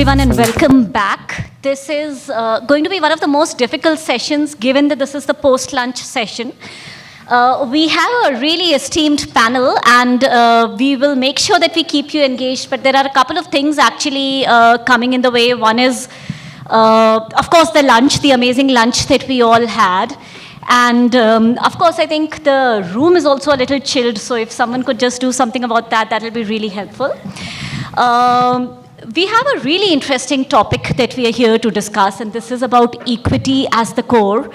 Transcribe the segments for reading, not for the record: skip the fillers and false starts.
everyone, and welcome back. This is going to be one of the most difficult sessions, given that this is the post-lunch session. We have a really esteemed panel, and we will make sure that we keep you engaged, but there are a couple of things actually coming in the way. One is, of course, the lunch, the amazing lunch that we all had. And of course, I think the room is also a little chilled, so if someone could just do something about that, that will be really helpful. We have a really interesting topic that we are here to discuss, and this is about equity as the core,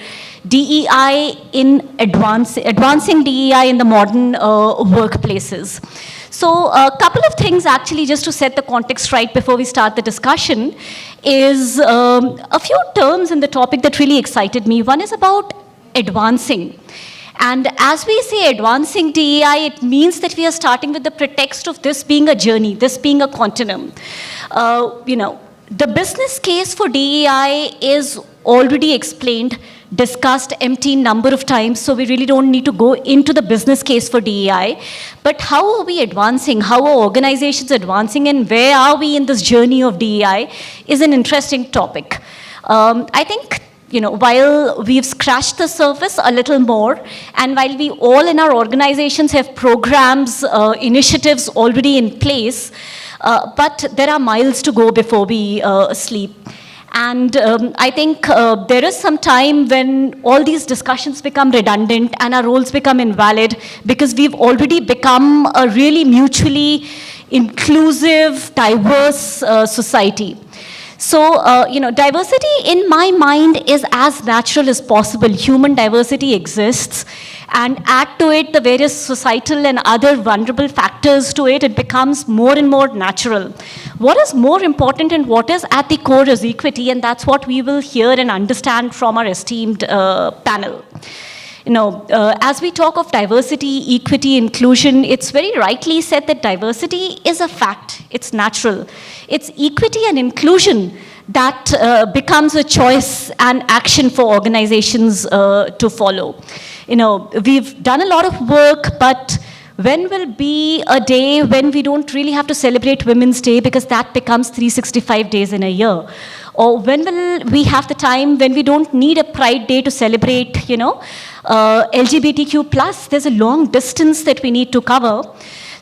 DEI in advancing DEI in the modern workplaces. So a couple of things actually, just to set the context right before we start the discussion, is a few terms in the topic that really excited me. One is about advancing. And as we say advancing DEI, it means that we are starting with the pretext of this being a journey, this being a continuum. The business case for DEI is already explained, discussed empty number of times, so we really don't need to go into the business case for DEI. But how are we advancing? How are organizations advancing? And where are we in this journey of DEI is an interesting topic. I think while we've scratched the surface a little more, and while we all in our organizations have programs, initiatives already in place, but there are miles to go before we sleep. And I think there is some time when all these discussions become redundant and our roles become invalid because we've already become a really mutually inclusive, diverse society. So, diversity in my mind is as natural as possible. Human diversity exists, and add to it the various societal and other vulnerable factors to it, it becomes more and more natural. What is more important and what is at the core is equity, and that's what we will hear and understand from our esteemed panel. As we talk of diversity, equity, inclusion, it's very rightly said that diversity is a fact. It's natural. It's equity and inclusion that becomes a choice and action for organizations to follow. We've done a lot of work, but when will be a day when we don't really have to celebrate Women's Day because that becomes 365 days in a year? Or when will we have the time when we don't need a Pride Day to celebrate, LGBTQ+? There's a long distance that we need to cover.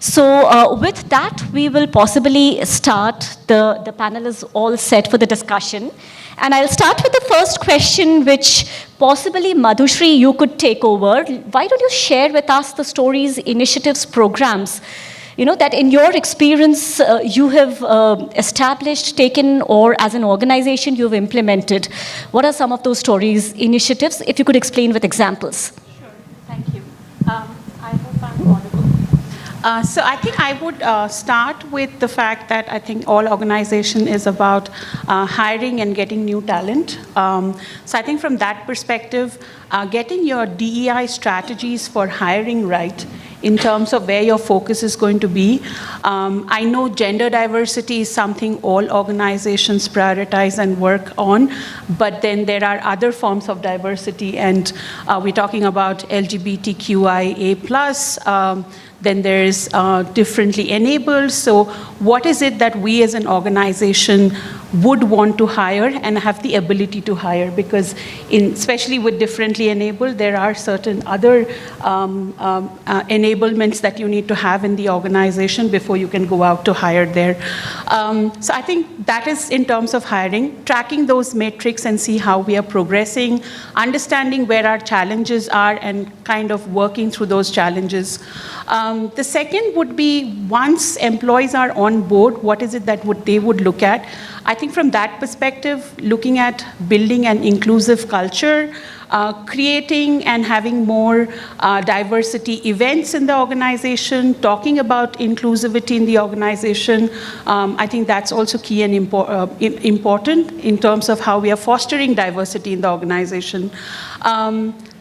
So with that, we will possibly start. The panel is all set for the discussion. And I'll start with the first question, which possibly, Madhushri, you could take over. Why don't you share with us the stories, initiatives, programs, that in your experience you have established, taken, or as an organization you've implemented. What are some of those stories, initiatives, if you could explain with examples? Sure, thank you. I hope I'm audible. So I think I would start with the fact that I think all organization is about hiring and getting new talent. So I think from that perspective, getting your DEI strategies for hiring right in terms of where your focus is going to be. I know gender diversity is something all organizations prioritize and work on, but then there are other forms of diversity, and we're talking about LGBTQIA+, then there's differently enabled. So what is it that we as an organization would want to hire and have the ability to hire? Because especially with differently enabled, there are certain other enablements that you need to have in the organization before you can go out to hire there. So I think that is in terms of hiring, tracking those metrics and see how we are progressing, understanding where our challenges are and kind of working through those challenges. The second would be, once employees are on board, what is it that they would look at? I think from that perspective, looking at building an inclusive culture, creating and having more diversity events in the organization, talking about inclusivity in the organization. I think that's also key and important in terms of how we are fostering diversity in the organization.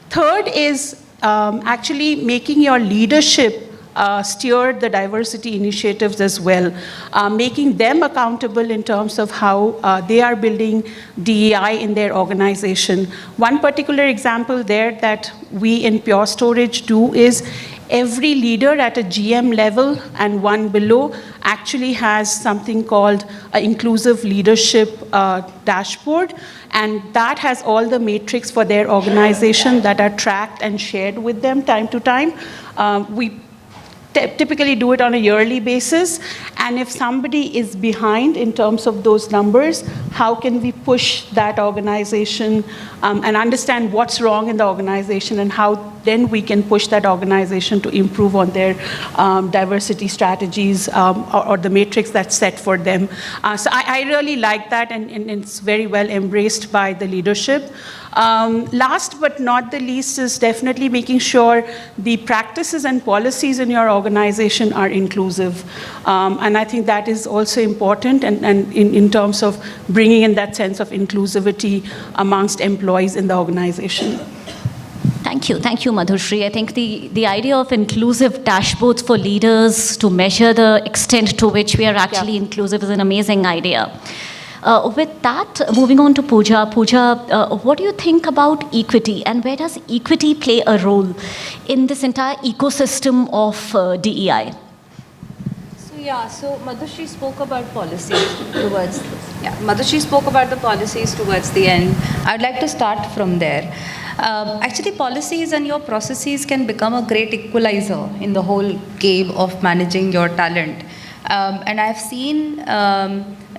Third is actually making your leadership steer the diversity initiatives as well, making them accountable in terms of how they are building DEI in their organization. One particular example there that we in Pure Storage do is every leader at a GM level and one below actually has something called an inclusive leadership dashboard, and that has all the metrics for their organization that are tracked and shared with them time to time. We typically do it on a yearly basis, and if somebody is behind in terms of those numbers, how can we push that organization and understand what's wrong in the organization, and how then we can push that organization to improve on their diversity strategies or the matrix that's set for them. So I really like that, and it's very well embraced by the leadership. Last but not the least is definitely making sure the practices and policies in your organization are inclusive. And I think that is also important, and in terms of bringing in that sense of inclusivity amongst employees in the organization. Thank you, Madhushri. I think the idea of inclusive dashboards for leaders to measure the extent to which we are actually inclusive is an amazing idea. With that, moving on to Pooja. Pooja, what do you think about equity, and where does equity play a role in this entire ecosystem of DEI? So Madhushri spoke about policies towards Madhushri spoke about the policies towards the end. I'd like to start from there. Actually, policies and your processes can become a great equalizer in the whole game of managing your talent. And I've seen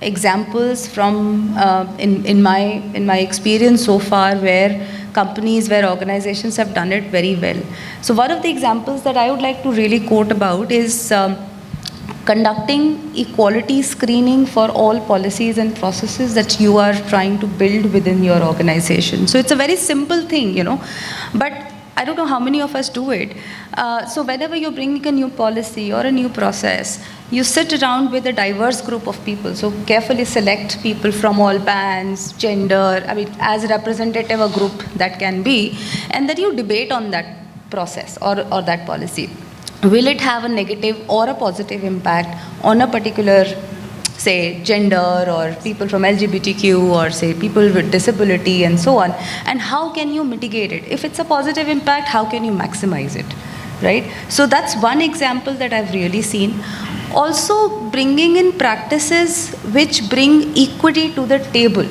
examples from in my experience so far where companies, where organizations have done it very well. So one of the examples that I would like to really quote about is conducting equality screening for all policies and processes that you are trying to build within your organization. So it's a very simple thing, but I don't know how many of us do it. So whenever you're bringing a new policy or a new process, you sit around with a diverse group of people. So carefully select people from all bands, gender, as representative a group that can be, and that you debate on that process or that policy. Will it have a negative or a positive impact on a particular, say, gender or people from LGBTQ or say people with disability and so on, and how can you mitigate it? If it's a positive impact, how can you maximize it, right? So that's one example that I've really seen. Also bringing in practices which bring equity to the table.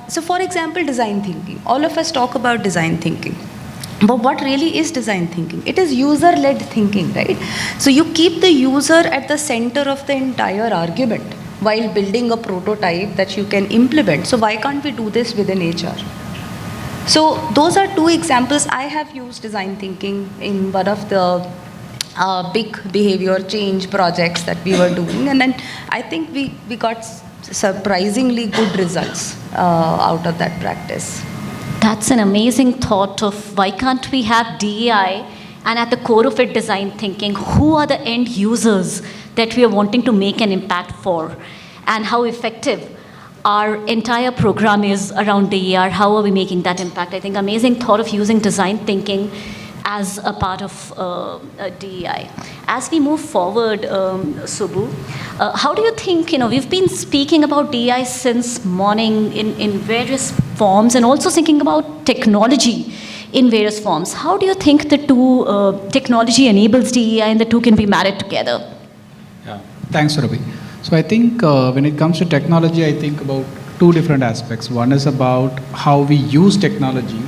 So for example, design thinking. All of us talk about design thinking. But what really is design thinking? It is user-led thinking, right? So you keep the user at the center of the entire argument while building a prototype that you can implement. So why can't we do this within HR? So those are two examples. I have used design thinking in one of the big behavior change projects that we were doing. And then I think we got surprisingly good results out of that practice. That's an amazing thought of why can't we have DEI and at the core of it design thinking, who are the end users that we are wanting to make an impact for, and how effective our entire program is around DEI, how are we making that impact? I think amazing thought of using design thinking as a part of DEI. As we move forward, Subbu, how do you think, we've been speaking about DEI since morning in various forms, and also thinking about technology in various forms. How do you think the two, technology enables DEI and the two can be married together? Yeah, thanks, Surabhi. So I think when it comes to technology, I think about two different aspects. One is about how we use technology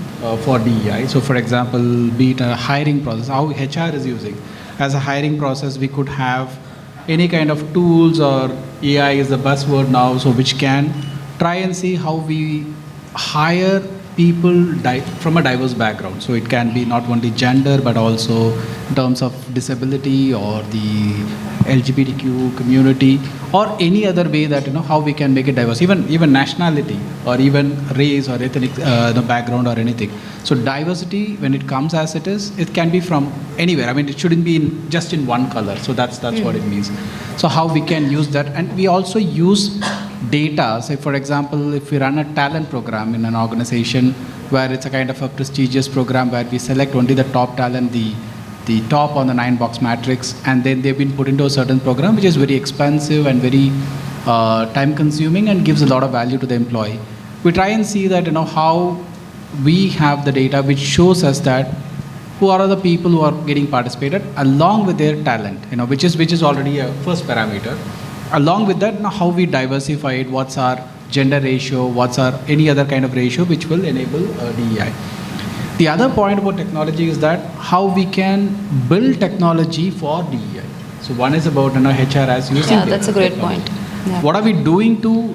for DEI. So for example, be it a hiring process, how HR is using. As a hiring process, we could have any kind of tools, or AI is the buzzword now, so which can try and see how we hire people from a diverse background. So it can be not only gender, but also in terms of disability or the LGBTQ community, or any other way that, how we can make it diverse, even nationality or even race or ethnic background or anything. So diversity, when it comes as it is, it can be from anywhere. It shouldn't be just in one color. So that's what it means. So how we can use that, and we also use data. Say for example, if we run a talent program in an organization where it's a kind of a prestigious program where we select only the top talent, the top on the 9-box matrix, and then they've been put into a certain program which is very expensive and very time consuming and gives a lot of value to the employee. We try and see that, how we have the data which shows us that who are the people who are getting participated along with their talent, which is already a first parameter. Along with that, now how we diversify it, what's our gender ratio, what's our any other kind of ratio which will enable DEI. The other point about technology is that how we can build technology for DEI. So one is about HR as using. Yeah, that's a great technology. point. Yeah. What are we doing to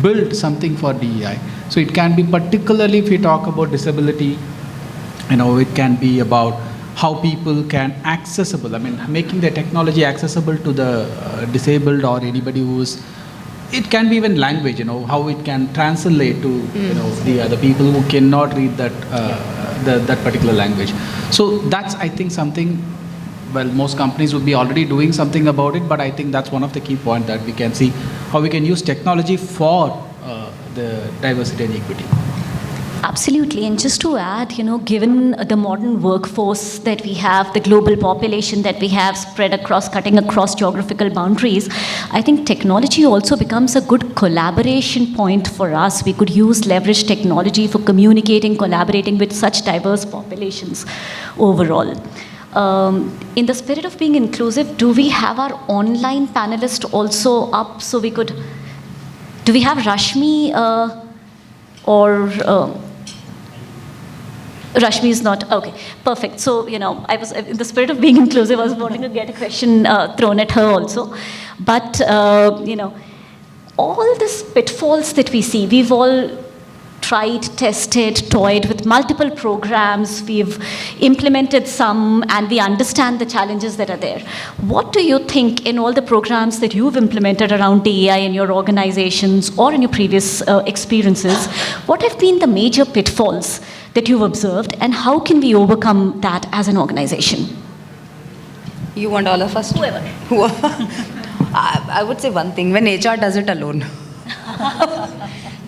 build something for DEI? So it can be particularly if we talk about disability, it can be about how people can accessible. I mean, making the technology accessible to the disabled or anybody who's. It can be even language. How it can translate to the other people who cannot read that that particular language. So that's, I think, something. Well, most companies would be already doing something about it, but I think that's one of the key points that we can see how we can use technology for the diversity and equity. Absolutely. And just to add, given the modern workforce that we have, the global population that we have cutting across geographical boundaries, I think technology also becomes a good collaboration point for us. We could leverage technology for communicating, collaborating with such diverse populations overall. In the spirit of being inclusive, do we have our online panelist also up so we could, do we have Rashmi Rashmi is not, okay, perfect. So, I was, in the spirit of being inclusive, I was wanting to get a question thrown at her also. But, all these pitfalls that we see, we've all tried, tested, toyed with multiple programs, we've implemented some, and we understand the challenges that are there. What do you think in all the programs that you've implemented around DEI in your organizations or in your previous experiences, what have been the major pitfalls that you've observed, and how can we overcome that as an organization? You want all of us? Whoever. I would say one thing, when HR does it alone.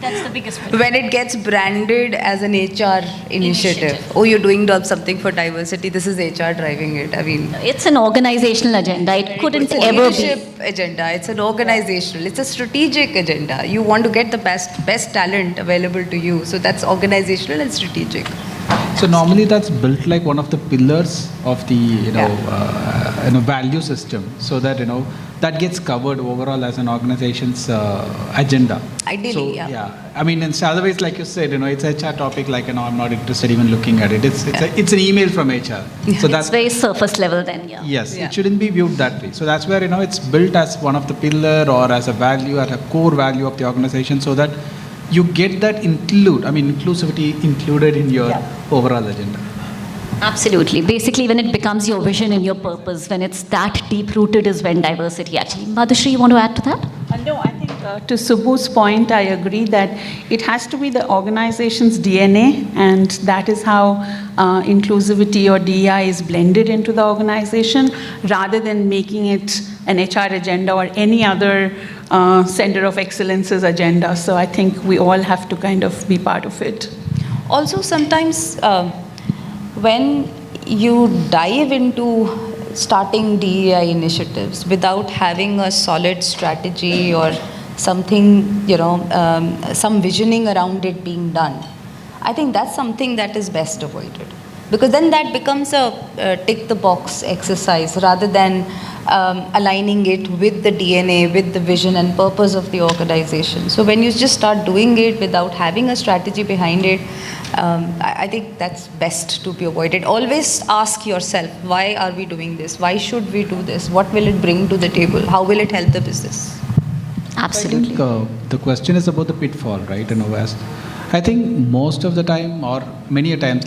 That's the biggest one. When it gets branded as an HR initiative. Oh, you're doing something for diversity, this is HR driving it. I mean, It's an organizational agenda. It couldn't it's a ever be. leadership agenda, it's an organizational, it's a strategic agenda. You want to get the best talent available to you. So that's organizational and strategic. So normally that's built like one of the pillars of the value system, so that that gets covered overall as an organization's agenda. Ideally, so, yeah. I mean, otherwise, like you said, it's a HR topic. Like I'm not interested even looking at it. It's an email from HR. So It's very surface level then, yeah. Yes, Yeah. it shouldn't be viewed that way. So that's where it's built as one of the pillar or as a value, as a core value of the organization, so that you get that inclusivity included in your overall agenda. Absolutely. Basically, when it becomes your vision and your purpose, when it's that deep-rooted is when diversity actually. Madhushri, you want to add to that? No, I think to Subbu's point, I agree that it has to be the organization's DNA, and that is how inclusivity or DEI is blended into the organization, rather than making it an HR agenda or any other center of excellence's agenda. So I think we all have to kind of be part of it. Also, sometimes when you dive into starting DEI initiatives without having a solid strategy or something, some visioning around it being done, I think that's something that is best avoided. Because then that becomes a tick the box exercise rather than aligning it with the DNA, with the vision and purpose of the organization. So when you just start doing it without having a strategy behind it, I think that's best to be avoided. Always ask yourself, why are we doing this? Why should we do this? What will it bring to the table? How will it help the business? Absolutely. I think the question is about the pitfall, right? As I think most of the time, or many a times,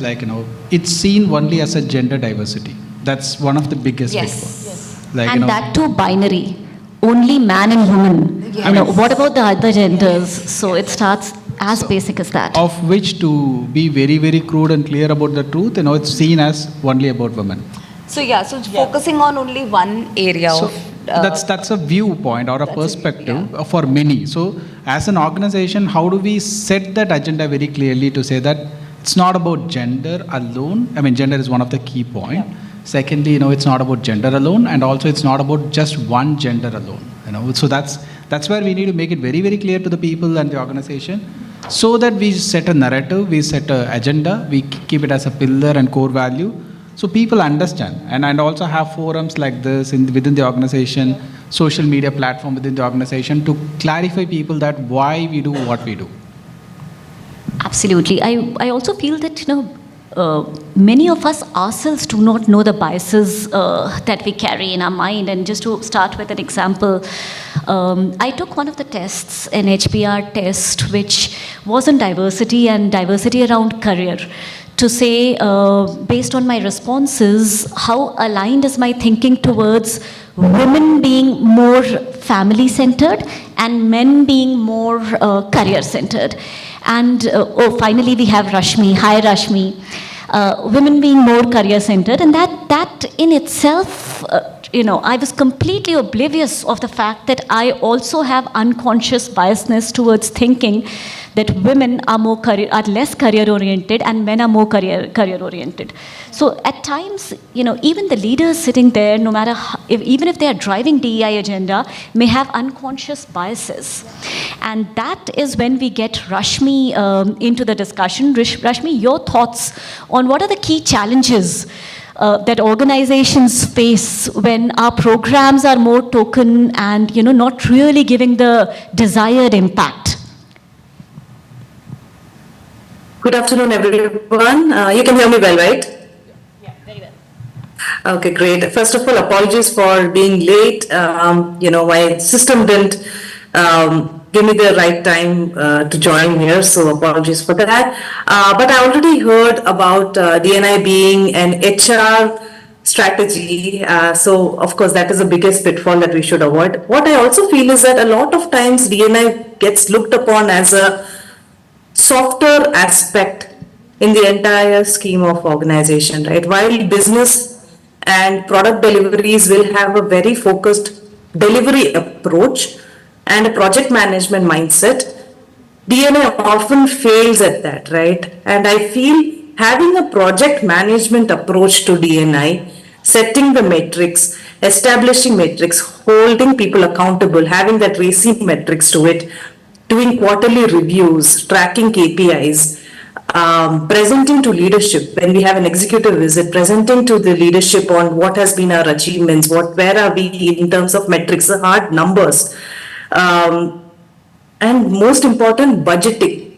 it's seen only as a gender diversity. That's one of the biggest pitfalls. And that too binary. Only man and woman. Yes. What about the other genders? So it starts as basic as that. Of which, to be very, very crude and clear about the truth, it's seen as only about women. So focusing on only one area So of... that's a viewpoint or a perspective for many. So as an organization, how do we set that agenda very clearly to say that it's not about gender alone? I mean, gender is one of the key points. Yeah. Secondly, it's not about gender alone, and also it's not about just one gender alone. So that's where we need to make it very, very clear to the people and the organization so that we set a narrative, we set an agenda, we keep it as a pillar and core value, so people understand. And also have forums like this within the organization, social media platform within the organization to clarify people that why we do what we do. Absolutely. I also feel that, many of us ourselves do not know the biases that we carry in our mind. And just to start with an example, I took one of the tests, an HBR test, which was on diversity and diversity around career, to say, based on my responses, how aligned is my thinking towards women being more family-centered and men being more career-centered. And finally, we have Rashmi. Hi, Rashmi. Women being more career-centered, and that in itself, I was completely oblivious of the fact that I also have unconscious biasness towards thinking that women are less career-oriented and men are more career-oriented. So at times, even the leaders sitting there, no matter even if they are driving DEI agenda, may have unconscious biases. And that is when we get Rashmi into the discussion. Rashmi, your thoughts on what are the key challenges that organizations face when our programs are more token and not really giving the desired impact? Good afternoon, everyone. You can hear me well, right? Yeah, very well. Okay, great. First of all, apologies for being late. My system didn't give me the right time to join here, so apologies for that. But I already heard about DNI being an HR strategy. So, of course, that is the biggest pitfall that we should avoid. What I also feel is that a lot of times DNI gets looked upon as a softer aspect in the entire scheme of organization, right? While business and product deliveries will have a very focused delivery approach and a project management mindset, DNI often fails at that, right? And I feel having a project management approach to DNI, setting the metrics, establishing metrics, holding people accountable, having that RACI metrics to it, doing quarterly reviews, tracking KPIs, presenting to leadership when we have an executive visit, presenting to the leadership on what has been our achievements, where are we in terms of metrics, the hard numbers, and most important, budgeting,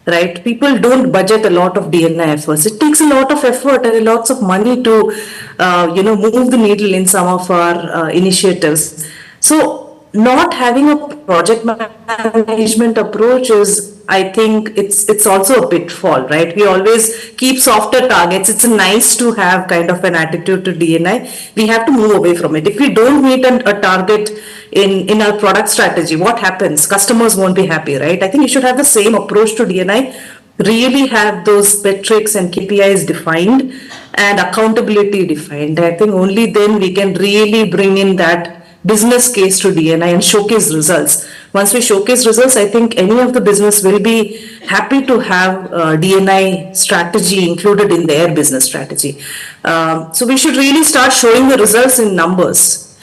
right? People don't budget a lot of DNI efforts. It takes a lot of effort and lots of money to, move the needle in some of our initiatives. So, not having a project management approach is, I think, it's also a pitfall, right? We always keep softer targets. It's nice to have kind of an attitude to DNI. We have to move away from it. If we don't meet a target in our product strategy, what happens? Customers won't be happy, right? I think you should have the same approach to DNI. Really have those metrics and KPIs defined and accountability defined. I think only then we can really bring in that business case to DNI and showcase results. Once we showcase results, I think any of the business will be happy to have DNI strategy included in their business strategy. So we should really start showing the results in numbers,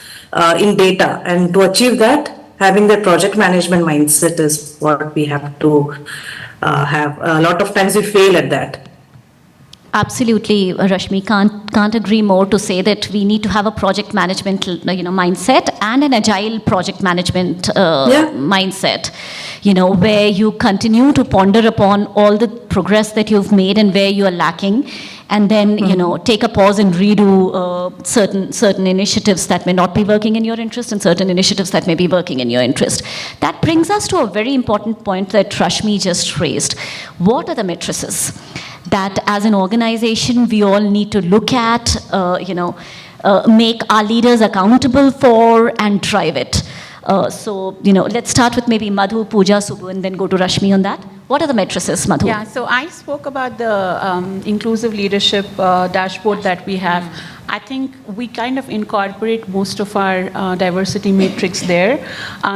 in data, and to achieve that, having that project management mindset is what we have to have. A lot of times we fail at that. Absolutely, Rashmi. Can't agree more to say that we need to have a project management, mindset and an agile project management mindset. Where you continue to ponder upon all the progress that you've made and where you are lacking, and then take a pause and redo certain initiatives that may not be working in your interest and certain initiatives that may be working in your interest. That brings us to a very important point that Rashmi just raised. What are the matrices that as an organization we all need to look at, make our leaders accountable for and drive it? Let's start with maybe Madhu, Pooja, Subbu, and then go to Rashmi on that. What are the matrices, Madhu? Yeah, so I spoke about the inclusive leadership dashboard that we have. I think we kind of incorporate most of our diversity matrix there.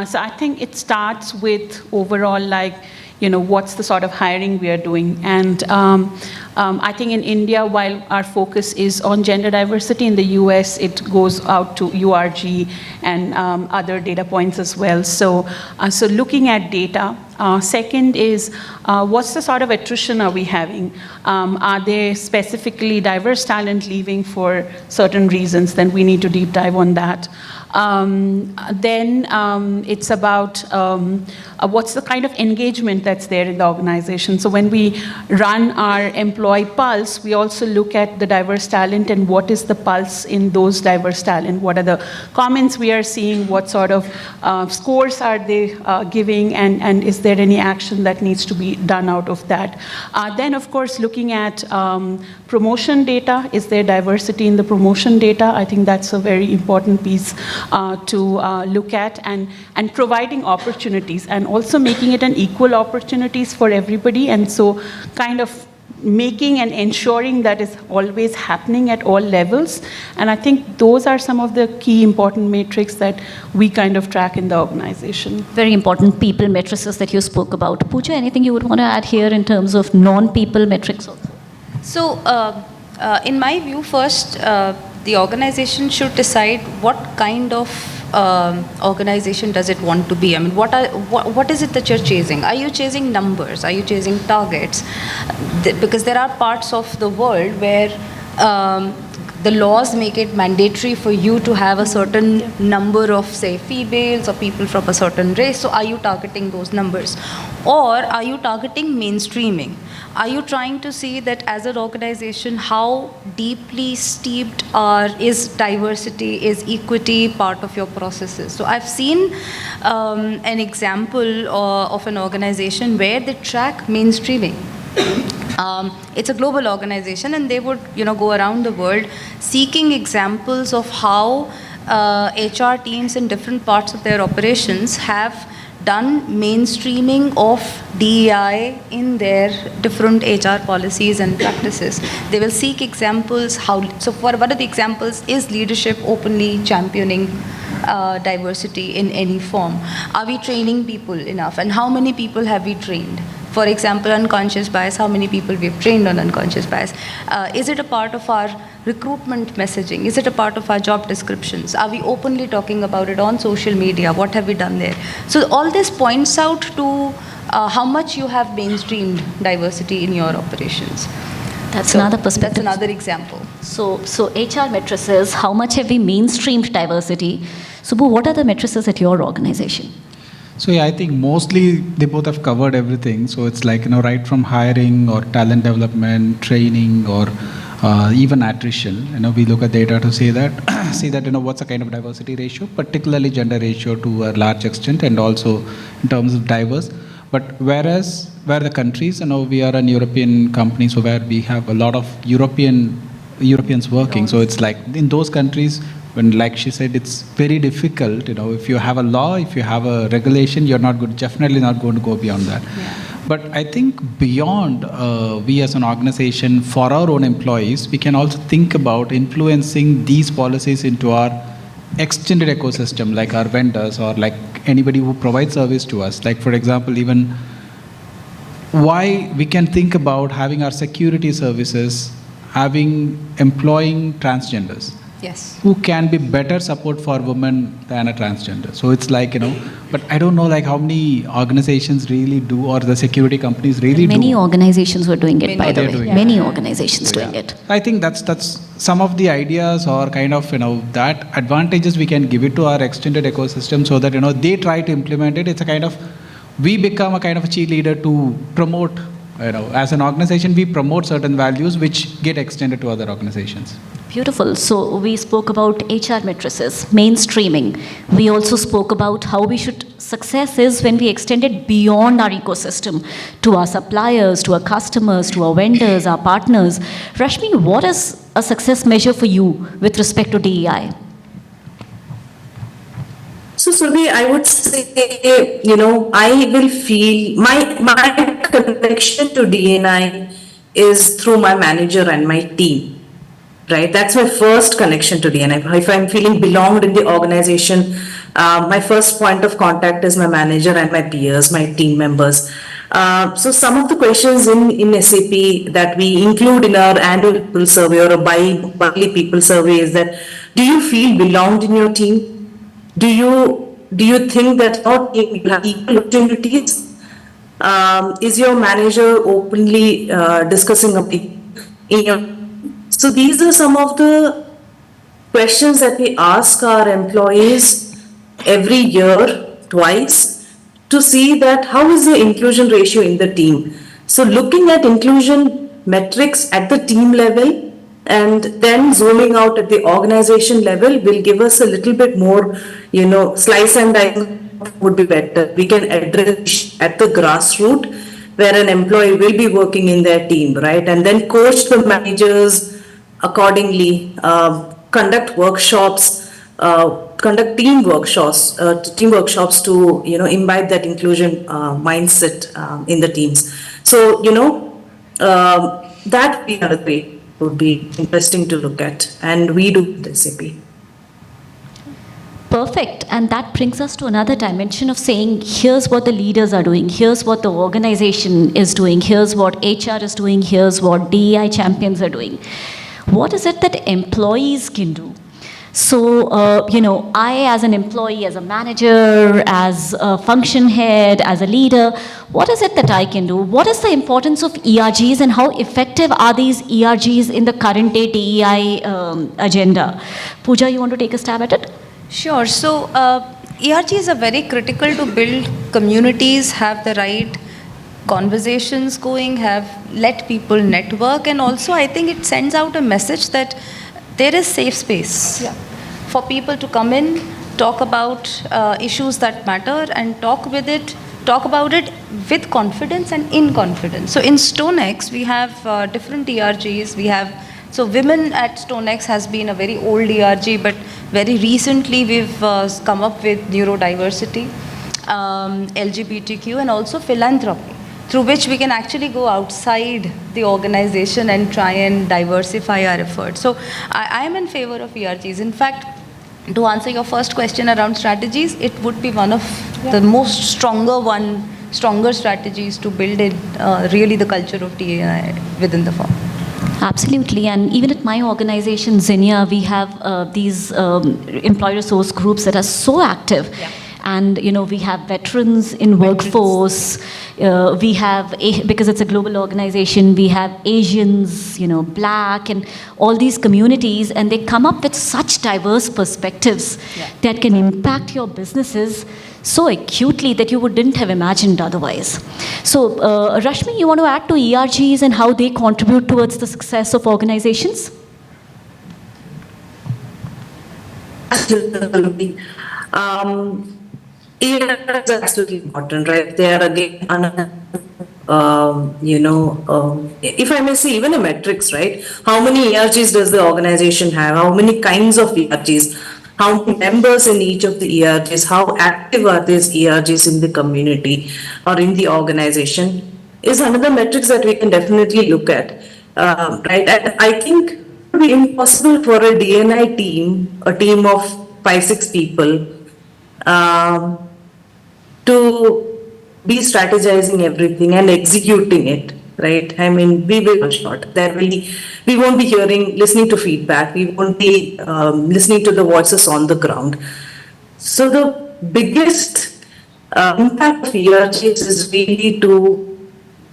So I think it starts with overall, what's the sort of hiring we are doing. And I think in India, while our focus is on gender diversity, in the US, it goes out to URG and other data points as well. So looking at data. Second is, what's the sort of attrition are we having? Are there specifically diverse talent leaving for certain reasons? Then we need to deep dive on that. Then it's about what's the kind of engagement that's there in the organization. So when we run our employee pulse, we also look at the diverse talent and what is the pulse in those diverse talent. What are the comments we are seeing? What sort of scores are they giving? And is there any action that needs to be done out of that? Then, of course, looking at promotion data. Is there diversity in the promotion data? I think that's a very important piece to look at, and providing opportunities and also making it an equal opportunities for everybody. And so kind of making and ensuring that is always happening at all levels. And I think those are some of the key important metrics that we kind of track in the organization. Very important people matrices that you spoke about. Pooja, anything you would want to add here in terms of non-people metrics also? So, in my view, first, the organization should decide what kind of organization does it want to be. I mean, what is it that you're chasing? Are you chasing numbers? Are you chasing targets? Because there are parts of the world where the laws make it mandatory for you to have a certain number of, say, females or people from a certain race. So are you targeting those numbers? Or are you targeting mainstreaming? Are you trying to see that as an organization, how deeply steeped is diversity, is equity part of your processes? So I've seen an example of an organization where they track mainstreaming. It's a global organization, and they would, go around the world seeking examples of how HR teams in different parts of their operations have done mainstreaming of DEI in their different HR policies and practices. They will seek examples so for one of the examples is leadership openly championing diversity in any form. Are we training people enough, and how many people have we trained? For example, unconscious bias, how many people we've trained on unconscious bias? Is it a part of our recruitment messaging? Is it a part of our job descriptions? Are we openly talking about it on social media? What have we done there? So all this points out to how much you have mainstreamed diversity in your operations. That's another perspective. That's another example. So HR matrices, how much have we mainstreamed diversity? Subbu, what are the matrices at your organization? So yeah, I think mostly they both have covered everything. So it's like, right from hiring or talent development, training, or even attrition. We look at data to say that, what's the kind of diversity ratio, particularly gender ratio to a large extent, and also in terms of diverse. But where the countries, we are an European company, so where we have a lot of Europeans working. So it's like in those countries, when, like she said, it's very difficult, if you have a law, if you have a regulation, you're definitely not going to go beyond that. Yeah. But I think beyond we as an organization, for our own employees, we can also think about influencing these policies into our extended ecosystem, like our vendors or like anybody who provides service to us. Like, for example, even why we can think about having our security services, employing transgenders. Yes. Who can be better support for women than a transgender. So it's like, but I don't know like how many organizations really do, or the security companies really do. Many organizations were doing it, by the way. Doing Many organizations doing it. I think that's some of the ideas, or kind of, that advantages we can give it to our extended ecosystem, so that, they try to implement it. It's a kind of, we become a kind of a cheerleader to promote, as an organization, we promote certain values which get extended to other organizations. Beautiful. So we spoke about HR matrices, mainstreaming. We also spoke about how success is when we extend it beyond our ecosystem to our suppliers, to our customers, to our vendors, our partners. Rashmi, what is a success measure for you with respect to DEI? So, Surbhi, I would say, I will feel my connection to DNI is through my manager and my team. Right, that's my first connection to DNI. If I'm feeling belonged in the organization, my first point of contact is my manager and my peers, my team members. So some of the questions in SAP that we include in our annual people survey or a bi-monthly people survey is that, do you feel belonged in your team? Do you think that your team you have equal opportunities? Is your manager openly discussing a in your? So these are some of the questions that we ask our employees every year, twice, to see that how is the inclusion ratio in the team. So looking at inclusion metrics at the team level and then zooming out at the organization level will give us a little bit more, slice and dice would be better. We can address at the grassroots where an employee will be working in their team, right? And then coach the managers accordingly, conduct workshops, conduct team workshops to, imbibe that inclusion mindset in the teams. So, that would be interesting to look at, and we do with SAP. Perfect. And that brings us to another dimension of saying, here's what the leaders are doing, here's what the organization is doing, here's what HR is doing, here's what DEI champions are doing. What is it that employees can do? So, I as an employee, as a manager, as a function head, as a leader, what is it that I can do? What is the importance of ERGs and how effective are these ERGs in the current day DEI agenda? Pooja, you want to take a stab at it? Sure. So, ERGs are very critical to build communities, have the right conversations going, have let people network, and also I think it sends out a message that there is safe space for people to come in, talk about issues that matter, and talk about it with confidence and in confidence. So in StoneX, we have different ERGs. So women at StoneX has been a very old ERG, but very recently we've come up with neurodiversity, LGBTQ, and also philanthropy, through which we can actually go outside the organization and try and diversify our efforts. So I am in favor of ERGs. In fact, to answer your first question around strategies, it would be one of the most stronger strategies to build in really the culture of DEI within the firm. Absolutely. And even at my organization, Zinnia, we have these employee resource groups that are so active. Yeah. And, we have veterans in workforce. We have, because it's a global organization, we have Asians, Black, and all these communities, and they come up with such diverse perspectives that can impact your businesses so acutely that you didn't have imagined otherwise. So, Rashmi, you want to add to ERGs and how they contribute towards the success of organizations? Absolutely. ERGs are absolutely important, right? They are again, if I may say, even a metrics, right? How many ERGs does the organization have? How many kinds of ERGs? How many members in each of the ERGs? How active are these ERGs in the community or in the organization? Is another metrics that we can definitely look at, right? And I think it would be impossible for a DNI team, a team of 5-6 people, to be strategizing everything and executing it, right? I mean, we will fall short. We won't be listening to feedback. We won't be listening to the voices on the ground. So the biggest impact of ERGs is really to,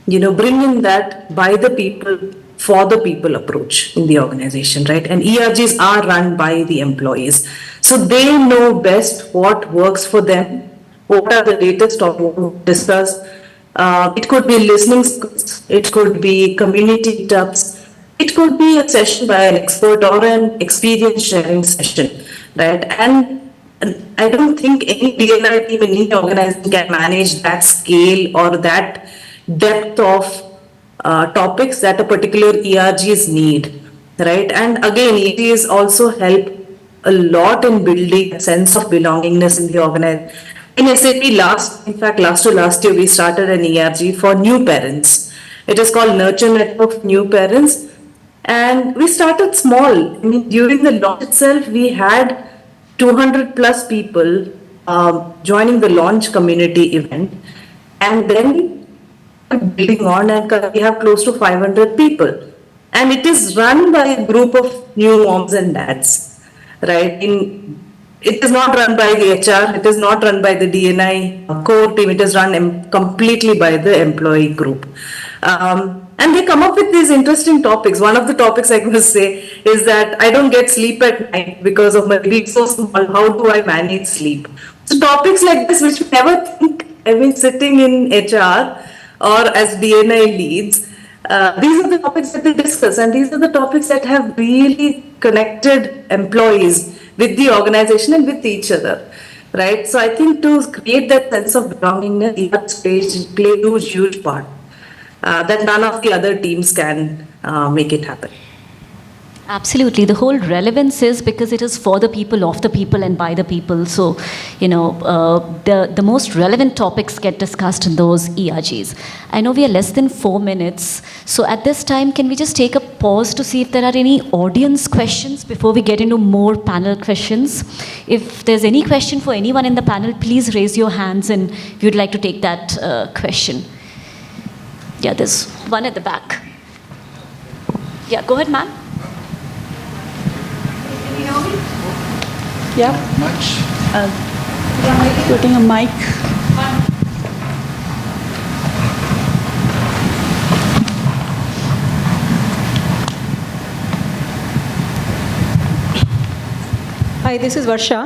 bring in that by the people, for the people approach in the organization, right? And ERGs are run by the employees. So they know best what works for them, what are the latest topics discussed. It could be listening skills, it could be community meetups, it could be a session by an expert or an experience sharing session, right? And I don't think any DNI team in any organization can manage that scale or that depth of topics that a particular ERGs need, right? And again, ERGs also help a lot in building a sense of belongingness in the organization. In SAP, last to last year, we started an ERG for new parents. It is called Nurture Network for New Parents. And we started small. I mean, during the launch itself, we had 200 plus people joining the launch community event. And then started building on, and we have close to 500 people. And it is run by a group of new moms and dads, right? It is not run by the HR, it is not run by the DNI core team, it is run completely by the employee group. And they come up with these interesting topics. One of the topics I must say is that I don't get sleep at night because of my baby so small. How do I manage sleep? So topics like this, which we never think, I mean, sitting in HR or as DNI leads, these are the topics that we discuss, and these are the topics that have really connected employees with the organization and with each other, right? So I think to create that sense of belongingness, ER play a huge part that none of the other teams can make it happen. Absolutely. The whole relevance is because it is for the people, of the people, and by the people. So, the most relevant topics get discussed in those ERGs. I know we are less than 4 minutes. So at this time, can we just take a pause to see if there are any audience questions before we get into more panel questions? If there's any question for anyone in the panel, please raise your hands and if you'd like to take that question. Yeah, there's one at the back. Yeah, go ahead, ma'am. Yeah, Much. putting a mic. Hi, this is Varsha.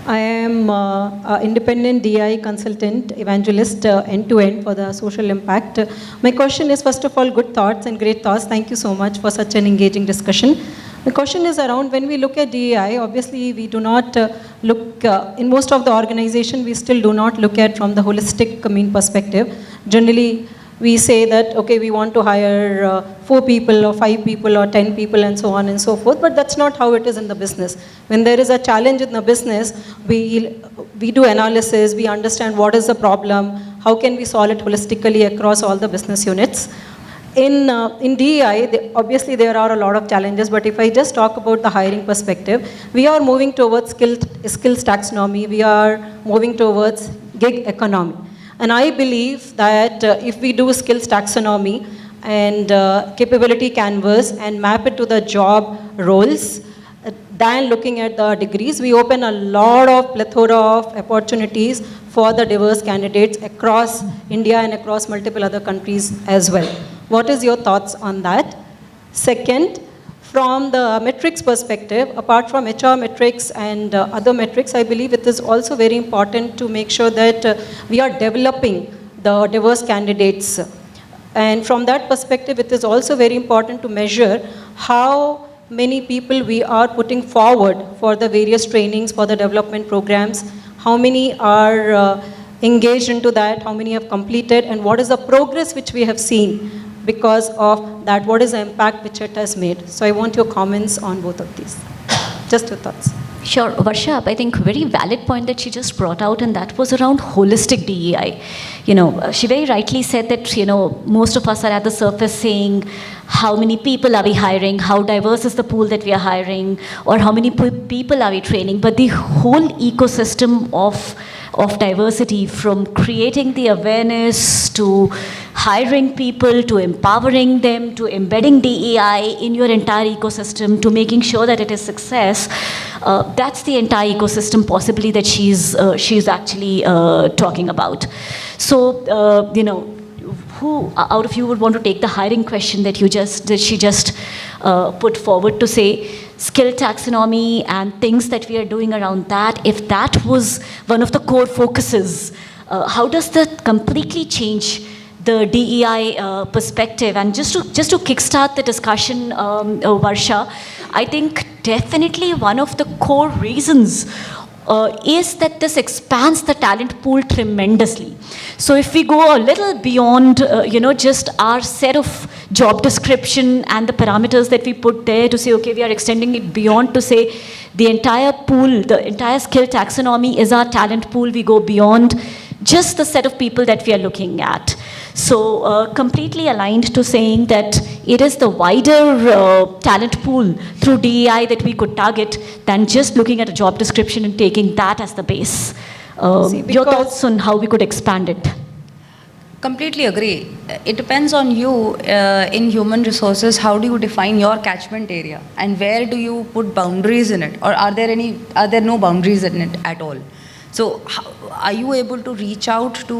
I am an independent DI consultant, evangelist, end-to-end for the social impact. My question is, first of all, good thoughts and great thoughts. Thank you so much for such an engaging discussion. The question is around when we look at DEI, obviously we do not look, in most of the organization, we still do not look at from the holistic perspective. Generally, we say that, okay, we want to hire 4 people or 5 people or 10 people and so on and so forth, but that's not how it is in the business. When there is a challenge in the business, we do analysis, we understand what is the problem, how can we solve it holistically across all the business units. In DEI, obviously there are a lot of challenges, but if I just talk about the hiring perspective, we are moving towards skills taxonomy, we are moving towards gig economy. And I believe that if we do skills taxonomy and capability canvas and map it to the job roles, than looking at the degrees, we open a lot of plethora of opportunities for the diverse candidates across India and across multiple other countries as well. What is your thoughts on that? Second, from the metrics perspective, apart from HR metrics and other metrics, I believe it is also very important to make sure that we are developing the diverse candidates. And from that perspective, it is also very important to measure how many people we are putting forward for the various trainings, for the development programs, how many are engaged into that, how many have completed, and what is the progress which we have seen because of that, what is the impact which it has made. So I want your comments on both of these. Just your thoughts. Sure, Varsha, I think very valid point that she just brought out, and that was around holistic DEI. She very rightly said that, most of us are at the surface saying, how many people are we hiring, how diverse is the pool that we are hiring, or how many people are we training, but the whole ecosystem of diversity, from creating the awareness to hiring people, to empowering them, to embedding DEI in your entire ecosystem, to making sure that it is success, that's the entire ecosystem possibly that she's actually talking about. So, who out of you would want to take the hiring question that she just put forward to say skill taxonomy and things that we are doing around that? If that was one of the core focuses, how does that completely change the DEI perspective? And just to kickstart the discussion, Varsha, I think definitely one of the core reasons is that this expands the talent pool tremendously. So if we go a little beyond, just our set of job description and the parameters that we put there to say, okay, we are extending it beyond to say the entire pool, the entire skill taxonomy is our talent pool. We go beyond just the set of people that we are looking at. So completely aligned to saying that it is the wider talent pool through DEI that we could target than just looking at a job description and taking that as the base. Your thoughts on how we could expand it? completely agree. It depends on you in human resources. How do you define your catchment area, and where do you put boundaries in it, or are there no boundaries in it at all? So, are you able to reach out to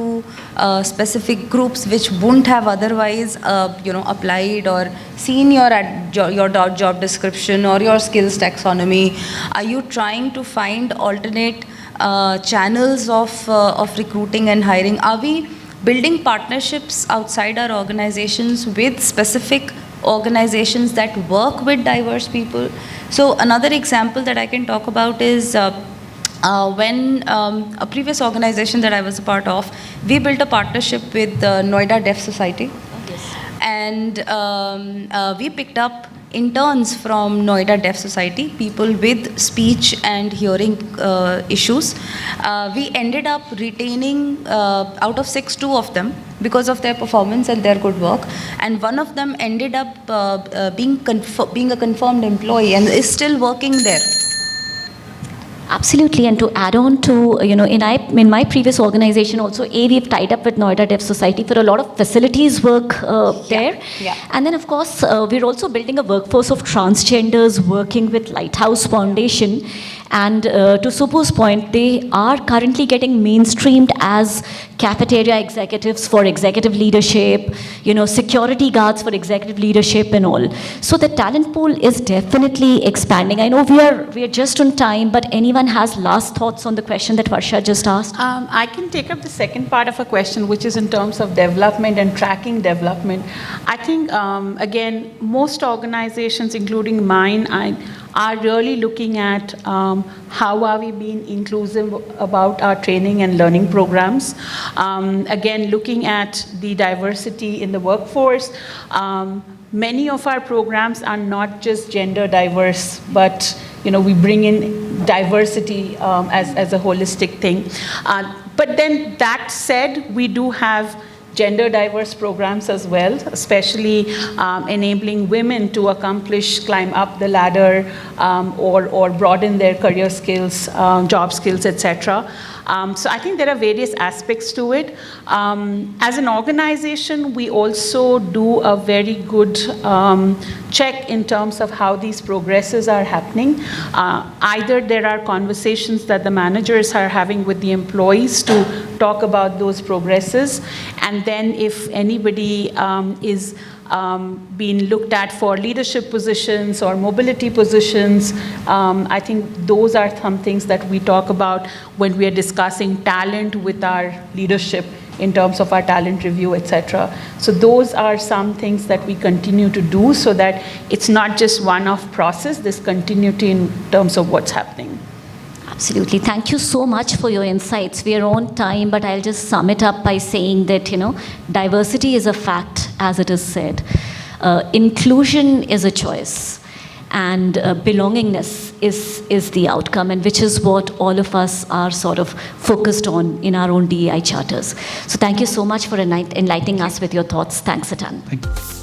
specific groups which wouldn't have otherwise, applied or seen your job description or your skills taxonomy? Are you trying to find alternate channels of recruiting and hiring? Are we building partnerships outside our organizations with specific organizations that work with diverse people? So another example that I can talk about is when a previous organization that I was a part of, we built a partnership with Noida Deaf Society. And we picked up interns from Noida Deaf Society, people with speech and hearing issues. We ended up retaining out of 6, 2 of them because of their performance and their good work. And one of them ended up being a confirmed employee and is still working there. Absolutely, and to add on to, in my previous organization also, we've tied up with Noida Deaf Society for a lot of facilities work there. Yeah. And then, of course, we're also building a workforce of transgenders working with Lighthouse Foundation. And to Supu's point, they are currently getting mainstreamed as cafeteria executives for executive leadership, security guards for executive leadership and all. So the talent pool is definitely expanding. I know we are just on time, but anyone has last thoughts on the question that Varsha just asked? I can take up the second part of a question, which is in terms of development and tracking development. I think, again, most organizations, including mine, are really looking at how are we being inclusive about our training and learning programs. Again, looking at the diversity in the workforce. Many of our programs are not just gender diverse, but we bring in diversity as a holistic thing. But then that said, we do have gender diverse programs as well, especially enabling women to climb up the ladder or broaden their career skills, job skills, etc. So I think there are various aspects to it. As an organization, we also do a very good check in terms of how these progresses are happening. Either there are conversations that the managers are having with the employees to talk about those progresses, and then if anybody is being looked at for leadership positions or mobility positions, I think those are some things that we talk about when we are discussing talent with our leadership in terms of our talent review, etc. So those are some things that we continue to do so that it's not just one-off process, there's continuity in terms of what's happening. Absolutely. Thank you so much for your insights. We are on time, but I'll just sum it up by saying that, diversity is a fact, as it is said. Inclusion is a choice. And belongingness is the outcome, and which is what all of us are sort of focused on in our own DEI charters. So thank you so much for enlightening us with your thoughts. Thanks a ton. Thank you.